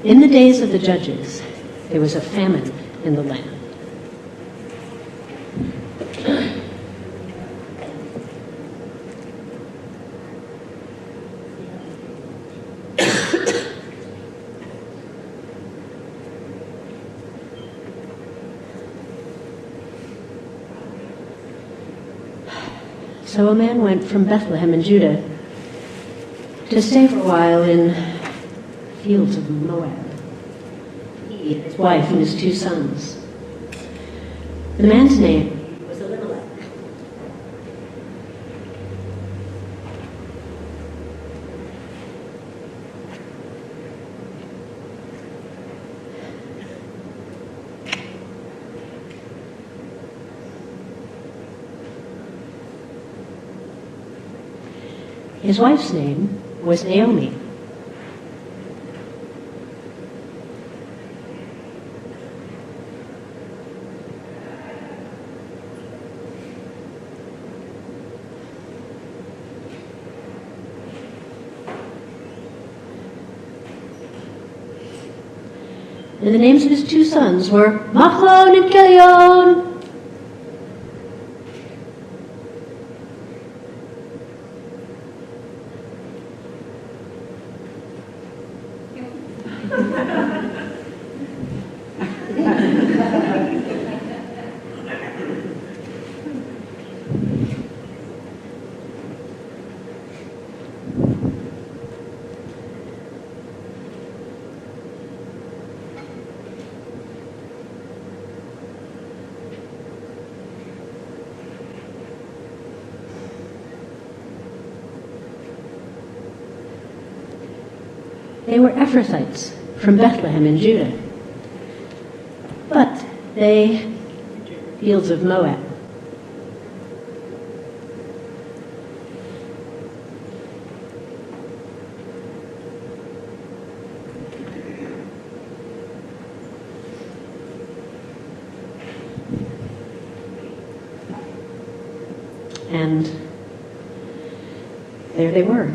In the days of the judges, there was a famine in the land. So a man went from Bethlehem in Judah to stay for a while in fields of Moab. He, his wife, and his 2 sons. The man's name was Elimelech. His wife's name was Naomi. And the names of his 2 sons were Machlon and Kilion. They were Ephrathites from Bethlehem in Judah, but they entered the fields of Moab. And there they were.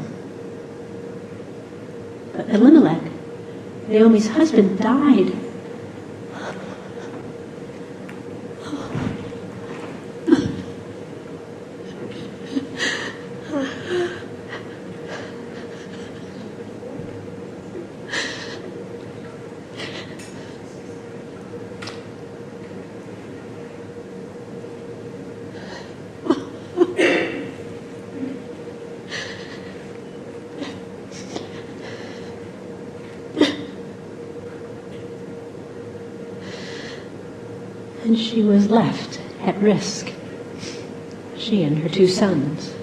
But Elimelech, Naomi's husband, died. And she was left at risk, she and her 2 sons.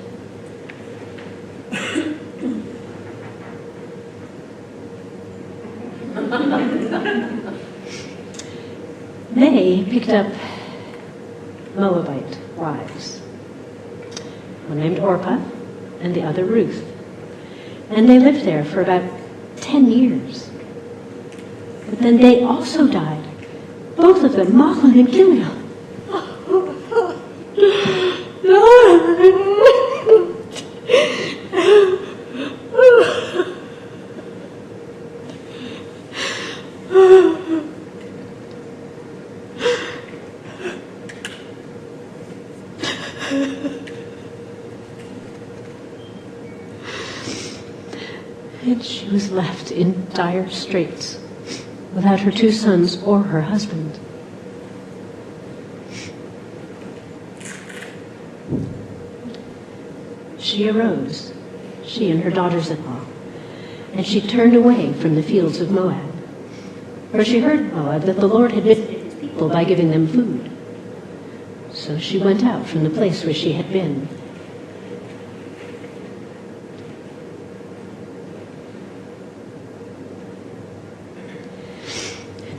They picked up Moabite wives, one named Orpah and the other Ruth. And they lived there for about 10 years. But then they also died. Both of them, Machlon and Kilion. And she was left in dire straits, without her 2 sons or her husband. She arose, she and her daughters-in-law, and she turned away from the fields of Moab. For she heard in Moab that the Lord had visited his people by giving them food. So she went out from the place where she had been.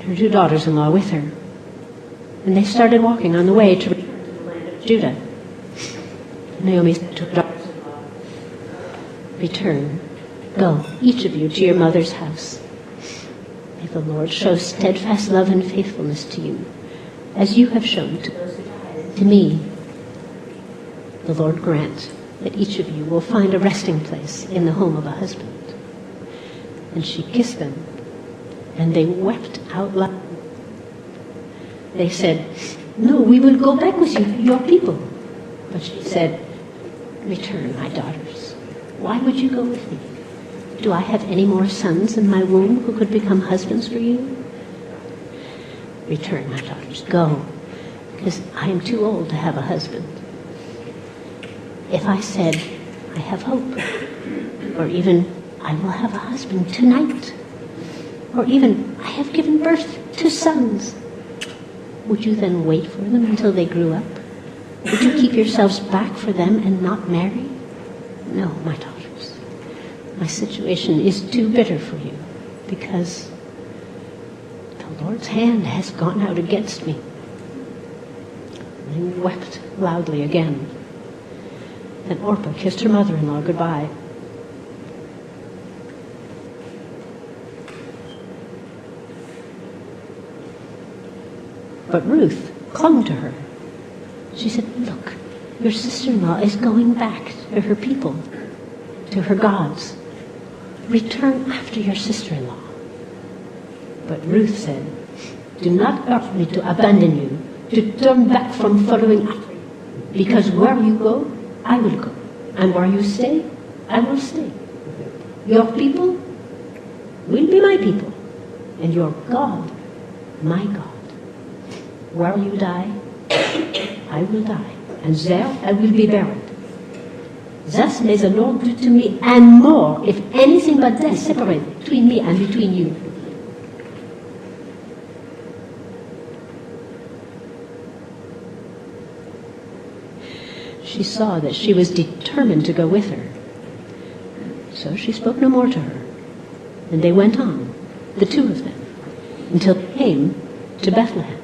Her 2 daughters-in-law with her. And they started walking on the way to return to the land of Judah. Naomi said to her daughters-in-law, "Return, go, each of you, to your mother's house. May the Lord show steadfast love and faithfulness to you, as you have shown to those who died, to me. The Lord grant that each of you will find a resting place in the home of a husband." And she kissed them And they wept out loud. They said, "No, we will go back with you to your people." But she said, "Return, my daughters. Why would you go with me? Do I have any more sons in my womb who could become husbands for you? Return, my daughters, go, because I am too old to have a husband." If I said, "I have hope," or even, "I will have a husband tonight," or even, "I have given birth to sons," would you then wait for them until they grew up? Would you keep yourselves back for them and not marry? No, my daughters. My situation is too bitter for you, because the Lord's hand has gone out against me. And he wept loudly again. Then Orpah kissed her mother-in-law goodbye. But Ruth clung to her. She said, "Look, your sister-in-law is going back to her people, to her gods. Return after your sister-in-law." But Ruth said, "Do not urge me to abandon you, to turn back from following after you, because where you go, I will go, and where you stay, I will stay. Your people will be my people, and your God, my God. Where you die, I will die, and there I will be buried. Thus may the Lord do to me, and more, if anything but death separate between me and between you." She saw that she was determined to go with her. So she spoke no more to her. And they went on, the two of them, until they came to Bethlehem.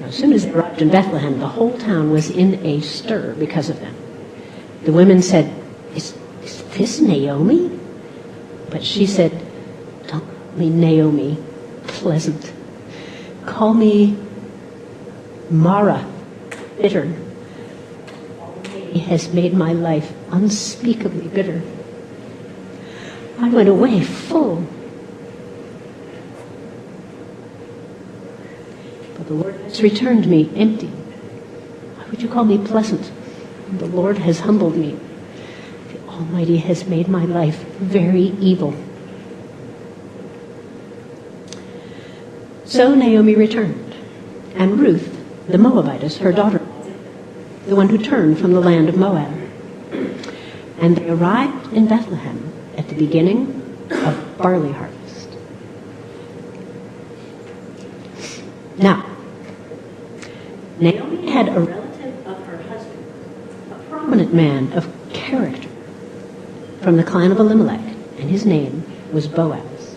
Now, as soon as they arrived in Bethlehem, the whole town was in a stir because of them. The women said, is this Naomi? But she said, "Don't call me Naomi, pleasant. Call me Mara, bitter. He has made my life unspeakably bitter. I went away full, but the Lord has returned me empty. Why would you call me pleasant? The Lord has humbled me. The Almighty has made my life very evil." So Naomi returned, and Ruth, the Moabitess, her daughter, the one who turned from the land of Moab. And they arrived in Bethlehem at the beginning of barley harvest. Now, Naomi had a relative of her husband, a prominent man of character from the clan of Elimelech, and his name was Boaz.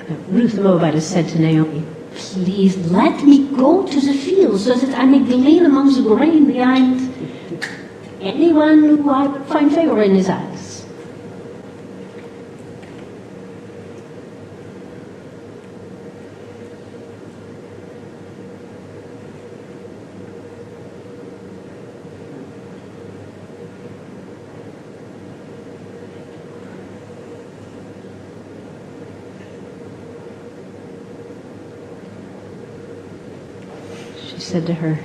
Now, Ruth the Moabitess said to Naomi, "Please let me go to the field so that I may glean among the grain behind anyone who I would find favor in his eyes." She said to her,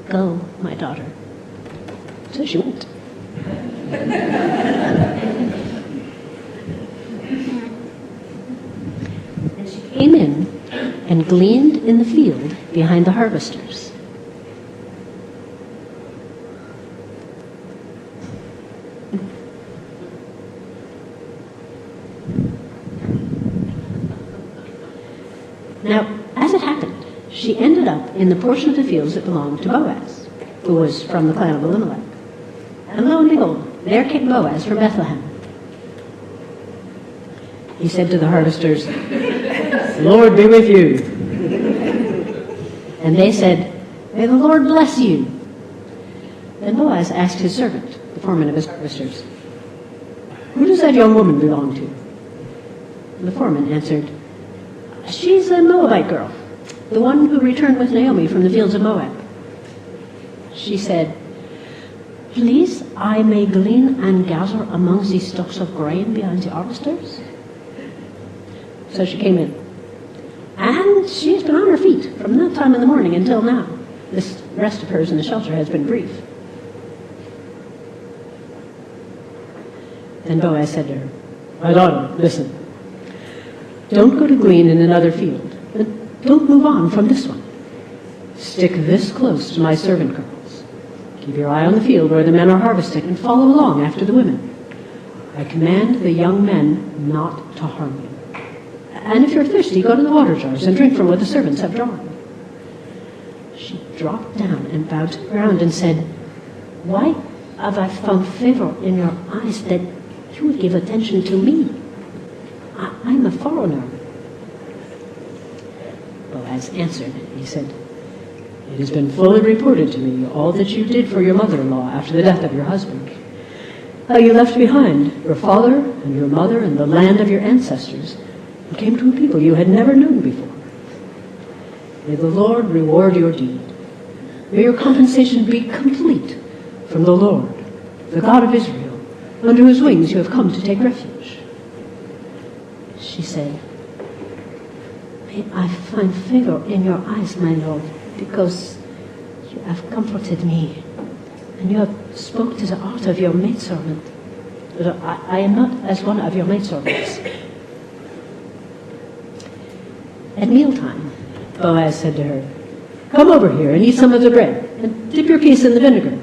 "Go, my daughter." So she went. And she came in and gleaned in the field behind the harvesters. Now, as it happened, she ended up in the portion of the fields that belonged to Boaz, who was from the clan of Elimelech. And lo and behold, there came Boaz from Bethlehem. He said to the harvesters, "The Lord be with you." And they said, "May the Lord bless you." Then Boaz asked his servant, the foreman of his harvesters, "Who does that young woman belong to?" And the foreman answered, "She's a Moabite girl, the one who returned with Naomi from the fields of Moab." She said, please, I may glean and gather among these stalks of grain behind the harvesters? So she came in. And she has been on her feet from that time in the morning until now. This rest of hers in the shelter has been brief. Then Boaz said to her, "My daughter, listen. Don't go to glean in another field, and don't move on from this one. Stick this close to my servant girls. Keep your eye on the field where the men are harvesting, and follow along after the women. I command the young men not to harm you. And if you're thirsty, go to the water jars and drink from what the servants have drawn." She dropped down and bowed to the ground and said, "Why have I found favor in your eyes that you would give attention to me? I'm a foreigner." Boaz answered, he said, "It has been fully reported to me all that you did for your mother-in-law after the death of your husband. How you left behind your father and your mother and the land of your ancestors and came to a people you had never known before. May the Lord reward your deed. May your compensation be complete from the Lord, the God of Israel, under whose wings you have come to take refuge." She said, "May I find favor in your eyes, my Lord, because you have comforted me, and you have spoke to the heart of your maidservant. But I am not as one of your maidservants." At mealtime, Boaz said to her, "Come over here and eat some of the bread, and dip your piece in the vinegar."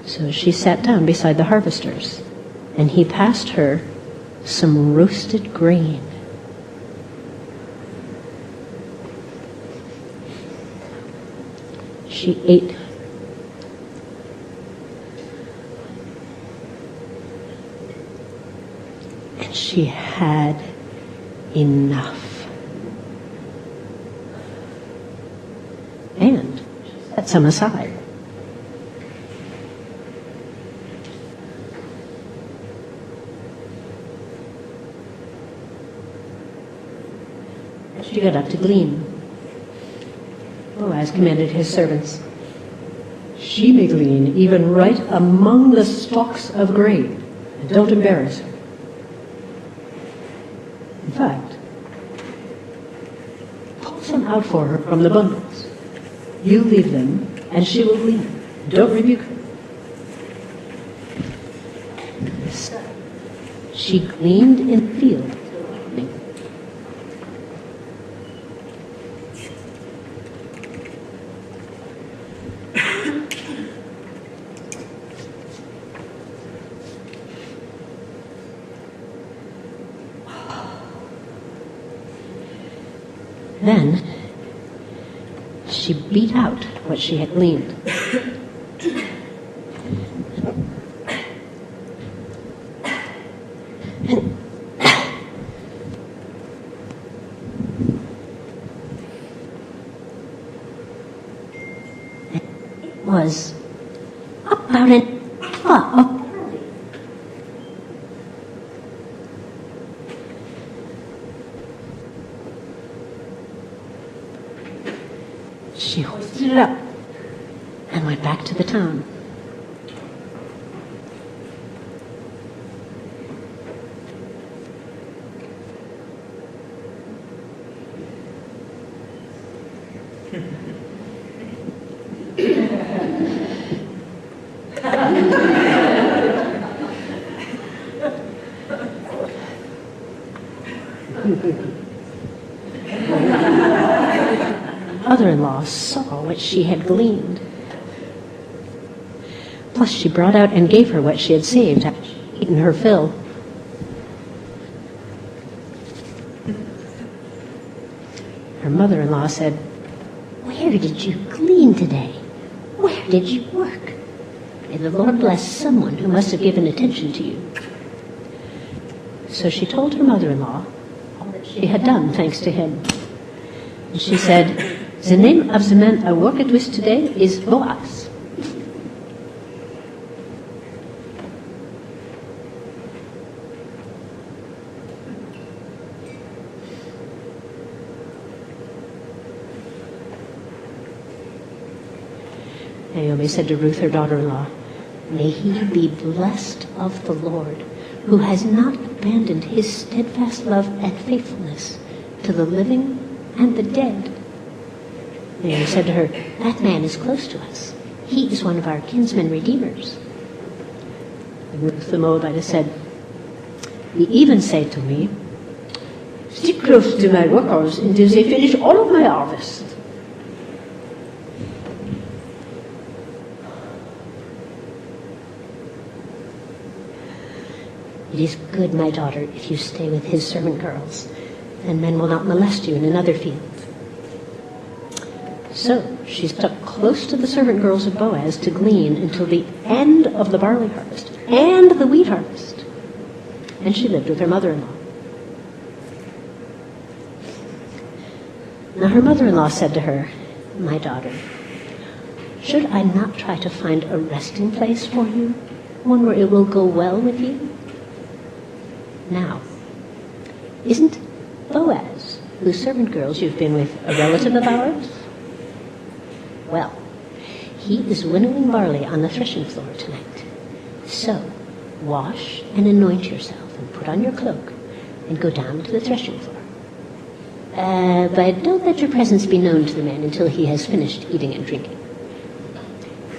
So she sat down beside the harvesters, and he passed her some roasted grain. She ate. And she had enough. And set some aside. She got up to glean. Boaz commanded his servants, "She may glean even right among the stalks of grain, and don't embarrass her. In fact, pull some out for her from the bundles. You leave them, and she will glean. Don't rebuke her." So she gleaned in the field. Then she beat out what she had gleaned. It was about an ephah of barley. She hoisted it up and went back to the town. Mother-in-law saw what she had gleaned. Plus, she brought out and gave her what she had saved after she had eaten her fill. Her mother-in-law said, "Where did you glean today? Where did you work? May the Lord bless someone who must have given attention to you." So she told her mother-in-law all that she had done thanks to him. And she said, "The name of the man I worked with today is Boaz." Naomi said to Ruth, her daughter-in-law, "May he be blessed of the Lord, who has not abandoned his steadfast love and faithfulness to the living and the dead." Naomi said to her, "That man is close to us. He is one of our kinsmen redeemers." And Ruth the Moabitess said, "He even said to me, 'Stick close to my workers until they finish all of my harvest.'" "It is good, my daughter, if you stay with his servant girls, and men will not molest you in another field." So she stuck close to the servant girls of Boaz to glean until the end of the barley harvest and the wheat harvest. And she lived with her mother-in-law. Now her mother-in-law said to her, "My daughter, should I not try to find a resting place for you, one where it will go well with you? Now, isn't Boaz, whose servant girls you've been with, a relative of ours? Well, he is winnowing barley on the threshing floor tonight. So, wash and anoint yourself and put on your cloak and go down to the threshing floor. But don't let your presence be known to the man until he has finished eating and drinking.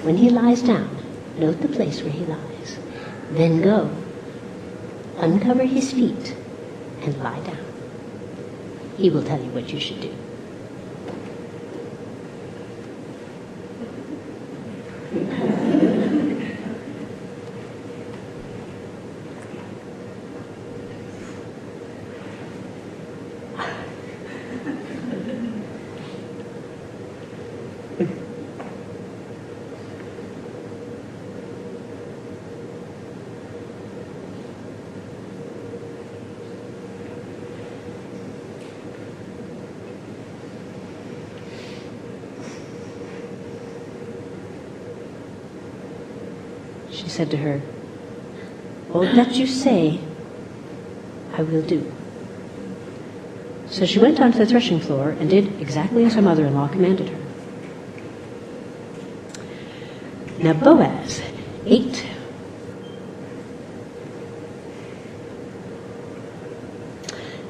When he lies down, note the place where he lies. Then go, uncover his feet, and lie down. He will tell you what you should do." She said to her, "All that you say, I will do." So she went down to the threshing floor and did exactly as her mother-in-law commanded her. Now Boaz ate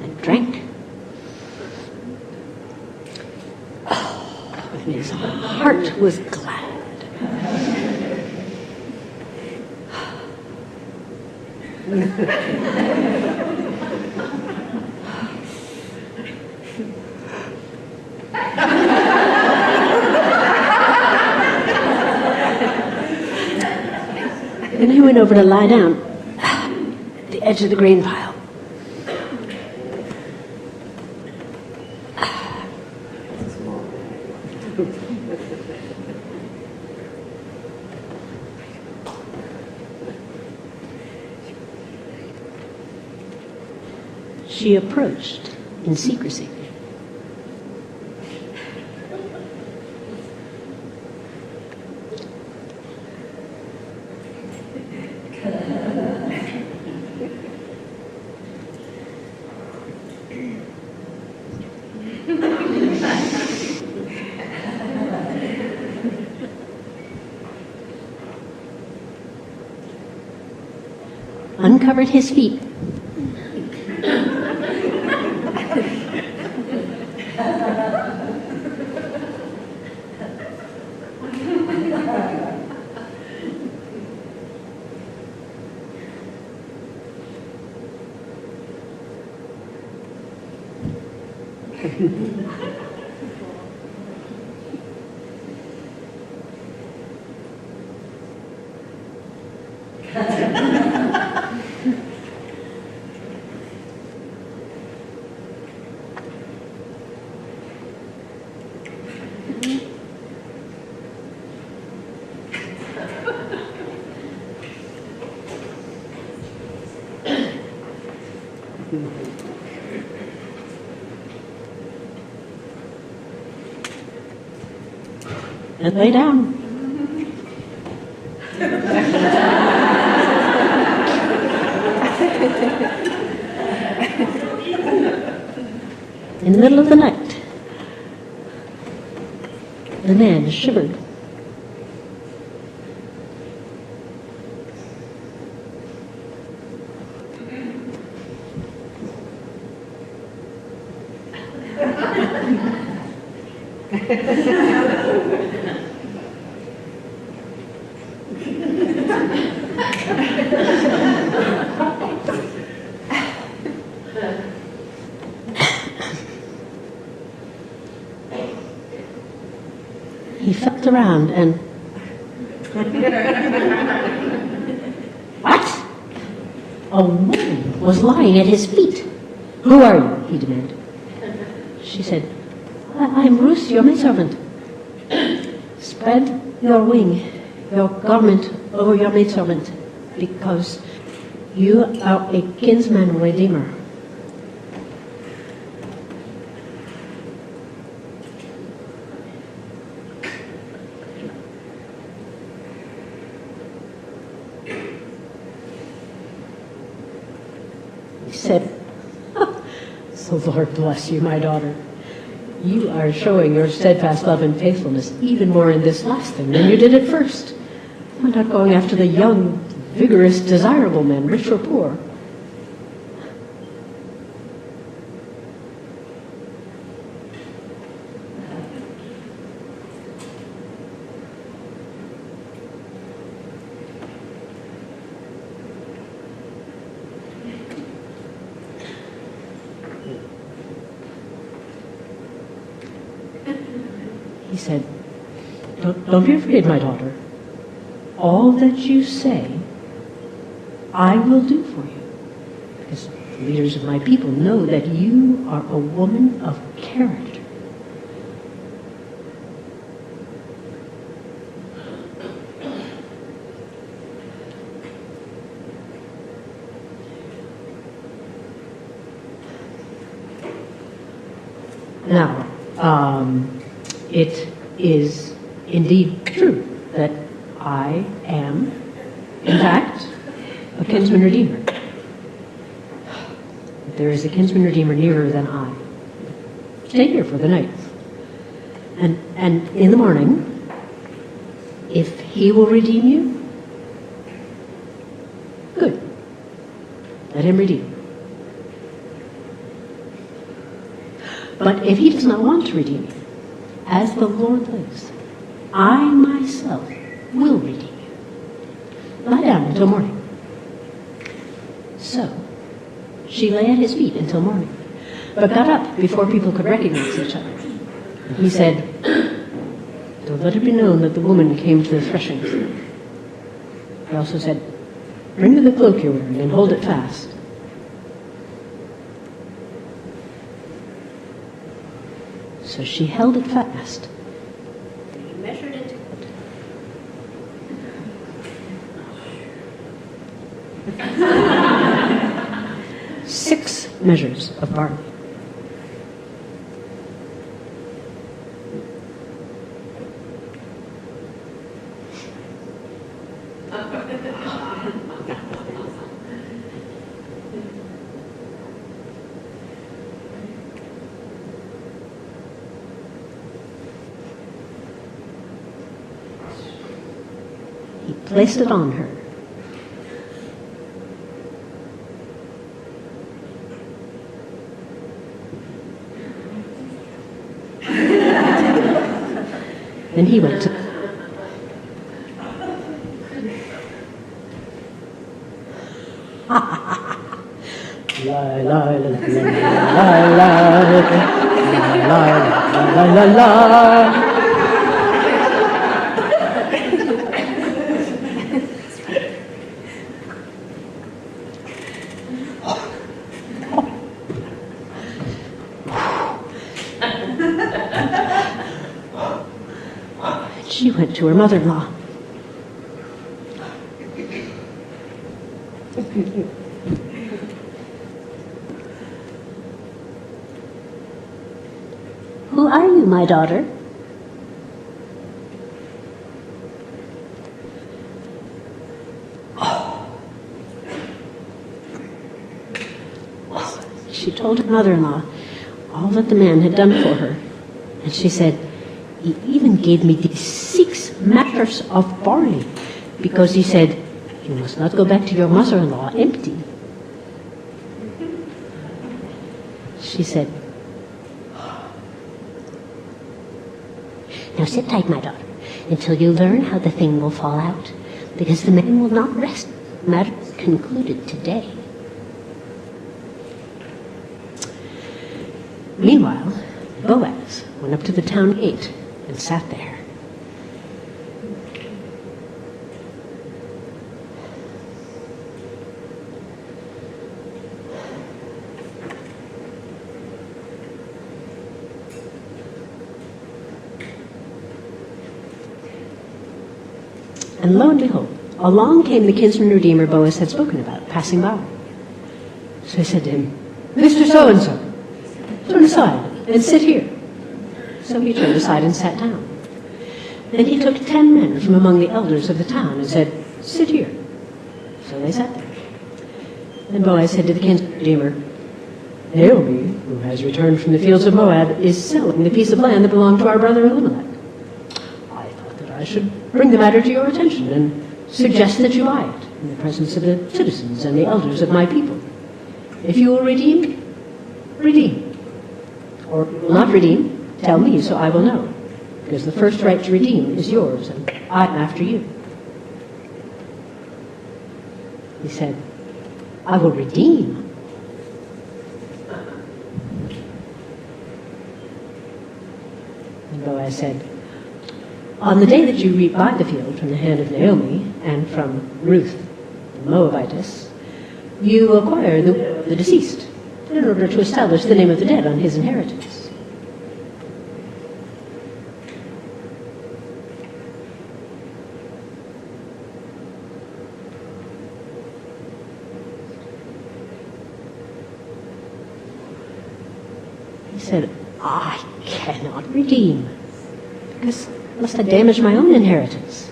and drank. And his heart was glad. And he went over to lie down at the edge of the grain pile. She approached in secrecy. Uncovered his feet. And lay down. In the middle of the night, the man shivered He felt around and... What? A woman was lying at his feet. Who are you? He demanded. She said, I'm Ruth, your maidservant. Spread your wing, your garment over your maidservant, because you are a kinsman redeemer. He said, the Lord bless you, my daughter. You are showing your steadfast love and faithfulness even more in this last thing than you did at first. You're not going after the young, vigorous, desirable men, rich or poor. He said, don't be afraid, my daughter. All that you say, I will do for you. Because the leaders of my people know that you are a woman of character. Now, it is indeed true that I am, in fact, a kinsman redeemer. There is a kinsman redeemer nearer than I. Stay here for the night. And in the morning, if he will redeem you, good. Let him redeem you. But if he does not want to redeem you, as the Lord lives, I myself will redeem you. Lie down until morning. So, she lay at his feet until morning, but got up before people could recognize each other. And he said, don't let it be known that the woman came to the threshing floor. He also said, bring me the cloak you're wearing and hold it fast. So she held it fast. He measured it. 6 measures of barley. He placed it on her. Then he went to... La la la la la la la la. She went to her mother-in-law. Who are you, my daughter? She told her mother-in-law all that the man had done for her. And she said, he even gave me these 6 measures of barley, because he said, you must not go back to your mother-in-law empty. She said, Now sit tight, my daughter, until you learn how the thing will fall out, because the man will not rest. The matter is concluded today. Meanwhile, Boaz went up to the town gate and sat there. And lo and behold, along came the kinsman redeemer Boaz had spoken about, passing by. So he said to him, "Mr. So-and-so, turn aside and sit here." So he turned aside and sat down. Then he took 10 men from among the elders of the town and said, "Sit here." So they sat there. Then Boaz said to the kinsman redeemer, "Naomi, who has returned from the fields of Moab, is selling the piece of land that belonged to our brother Elimelech. I thought that I should bring the matter to your attention and suggest that you buy it in the presence of the citizens and the elders of my people. If you will redeem, redeem. Or if you will not redeem, tell me so I will know, because the first right to redeem is yours, and I am after you." He said, "I will redeem." And Boaz said, "On the day that you buy the field from the hand of Naomi and from Ruth, the Moabitess, you acquire the widow of the deceased in order to establish the name of the dead on his inheritance." He said, "I cannot redeem, because lest I damage my own inheritance.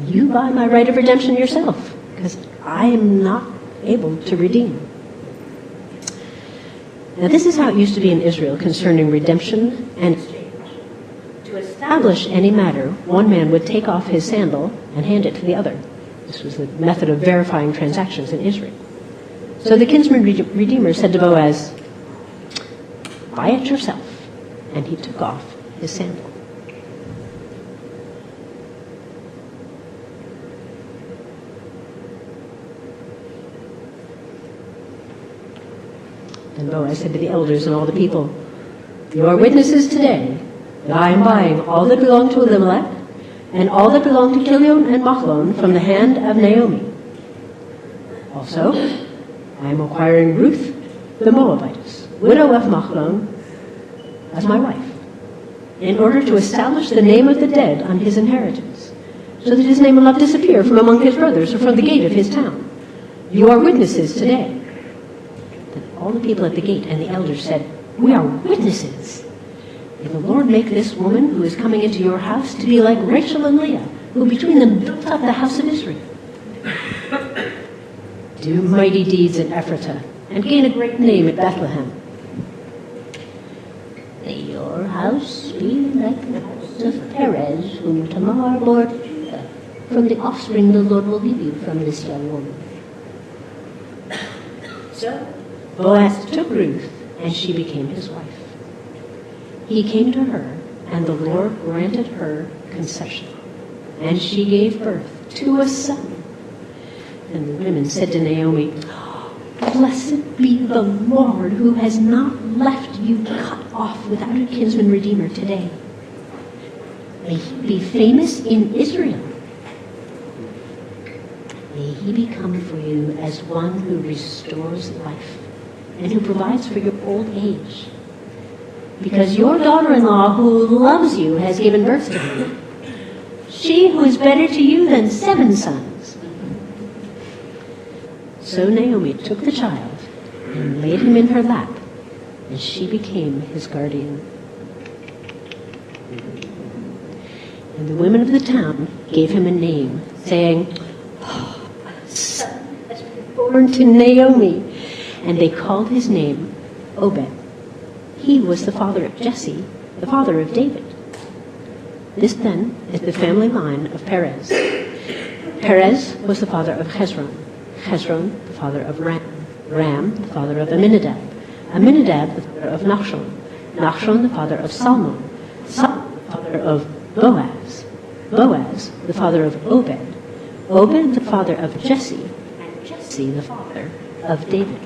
You buy my right of redemption yourself, because I am not able to redeem." Now this is how it used to be in Israel concerning redemption and exchange. To establish any matter, one man would take off his sandal and hand it to the other. This was the method of verifying transactions in Israel. So the kinsman redeemer said to Boaz, "Buy it yourself." And he took off his sandal. Then Boaz said to the elders and all the people, "You are witnesses today that I am buying all that belonged to Elimelech and all that belonged to Chilion and Machlon from the hand of Naomi. Also, I am acquiring Ruth the Moabitess, widow of Machlon, as my wife, in order to establish the name of the dead on his inheritance, so that his name will not disappear from among his brothers or from the gate of his town. You are witnesses today." Then all the people at the gate and the elders said, "We are witnesses. May the Lord make this woman who is coming into your house to be like Rachel and Leah, who between them built up the house of Israel. Do mighty deeds in Ephratah and gain a great name at Bethlehem. May your house be like the house of Perez, whom Tamar bore to Judah. From the offspring the Lord will give you from this young woman." So Boaz took Ruth, and she became his wife. He came to her, and the Lord granted her conception, and she gave birth to a son. And the women said to Naomi, "Blessed be the Lord, who has not left you cut off without a kinsman redeemer today. May he be famous in Israel. May he become for you as one who restores life and who provides for your old age. Because your daughter-in-law, who loves you, has given birth to you. She who is better to you than 7 sons." So Naomi took the child and laid him in her lap, and she became his guardian. And the women of the town gave him a name, saying, "Oh, a son has been born to Naomi." And they called his name Obed. He was the father of Jesse, the father of David. This then is the family line of Perez. Perez was the father of Hezron. Hezron, the father of Ram. Ram, the father of Amminadab. Amminadab, the father of Nachshon. Nachshon the father of Salmon, Salmon the father of Boaz, Boaz the father of Obed, Obed the father of Jesse, and Jesse the father of David.